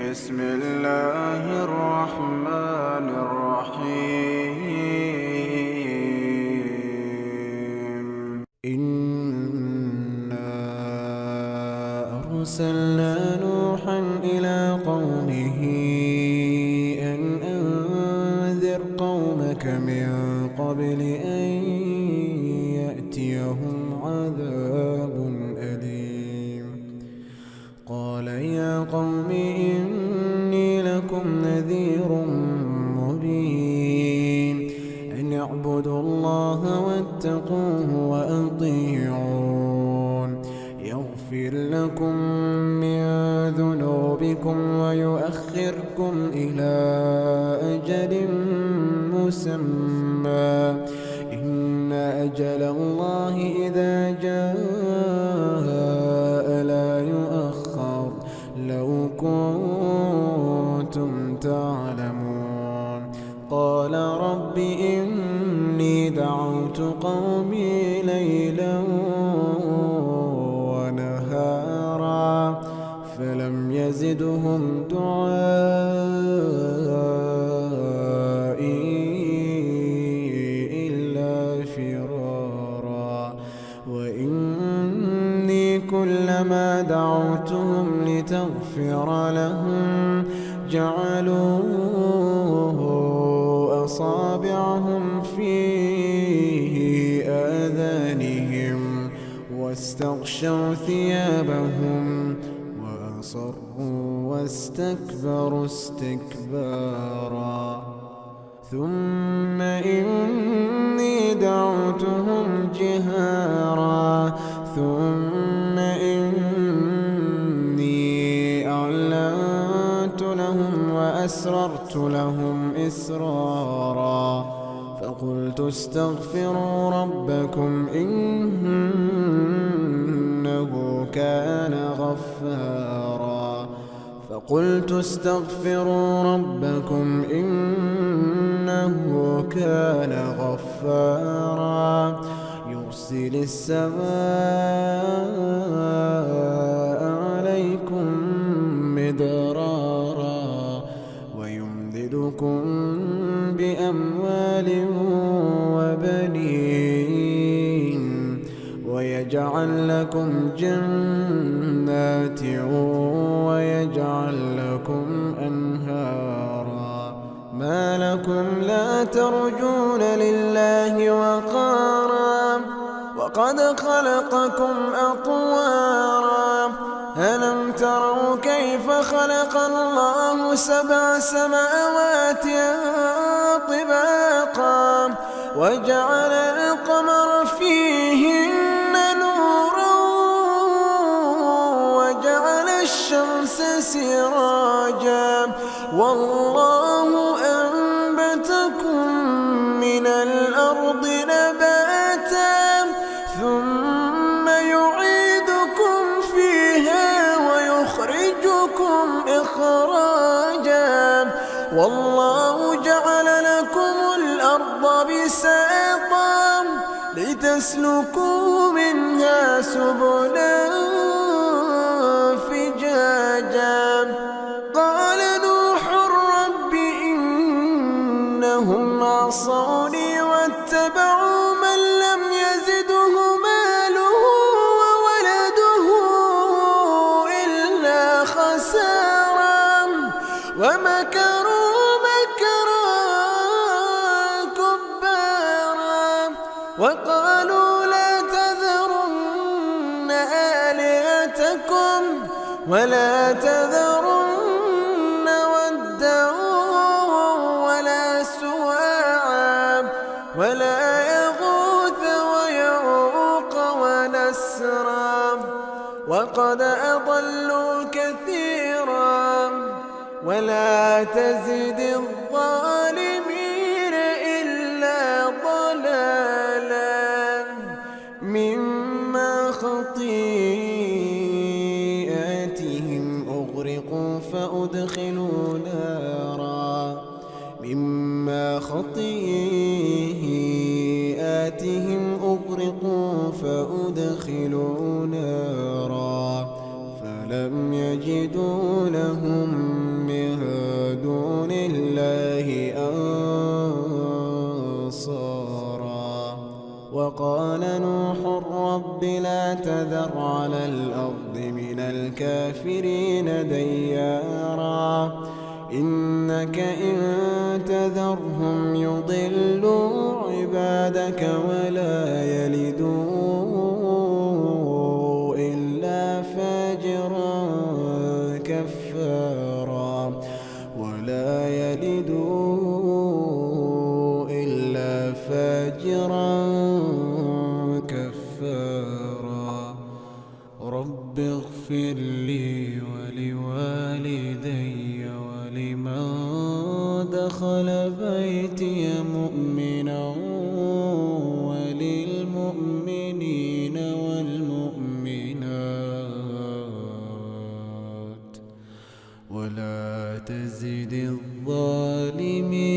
بسم الله الرحمن الرحيم. إنا أرسلنا نوحا إلى قومه أن أنذر قومك من قبل أن يأتيهم عذاب أليم. قال يا قوم إني لكم نذير مبين أن اعبدوا الله واتقوه وأطيعون يغفر لكم من ذنوبكم ويؤخركم إلى أجل مسمى إن أجل الله إذا جاء لا يؤخر لو كنتم تعلمون. قال رب إني دعوت قومي ليلا ونهارا فلم يزدهم دعائي إلا فرارا. وإني كلما دعوتهم لتغفر لهم جعلوا أصابعهم في آذانهم واستغشوا ثيابهم وأصروا واستكبروا استكبارا. ثم إني دعوتهم جهارا ثم إني أعلنت لهم وأسررت لهم إسرارا. فقلت استغفروا ربكم إنه كان غفارا. فقلت استغفروا ربكم إنه كان غفارا يرسل السماء عليكم مدرارا ويمددكم بأموال وبنين ويجعل لكم جنات ويجعل لكم أنهارا. ما لكم لا ترجون لله وقارا وقد خلقكم أطوارا. ألم تروا كيف خلق الله 7 سماوات طباقا وجعل القمر فيهن نورا وجعل الشمس سراجا والله أنبتكم من الأرض نباتا ثم يعيدكم فيها ويخرجكم إخراجا والله جعل لكم الأرض بساطا لتسلكوا منها سبلا فجاجا. قال نوح رب إنهم عصوني واتبعوا من لم يزده ماله وولده إلا خسارا ومكروا مكرا كبارا وقالوا لا تذرن آلهتكم ولا تذرن ودا ولا سواعا ولا يغوث ويعوق ونسرا وقد أضلوا كثيرا ولا تزد الظالمين إلا ضلالا. مما خطيئاتهم أغرقوا فأدخلوا نارا مما خطيئاتهم أغرقوا فأدخلوا نارا فلم يجدوا لهم من دون الله أنصارا. وقال نوح رب لا تذر على الأرض من الكافرين ديارا إنك إن تذرهم يضلوا عبادك ولا يلدوا إلا فاجرا كفارا ولا يلدوا إلا فاجرا كفارا. رب اغفر لي ولوالدي ولمن دخل بيتي مؤمنا وللمؤمنين والمؤمنات ولا تزد الظالمين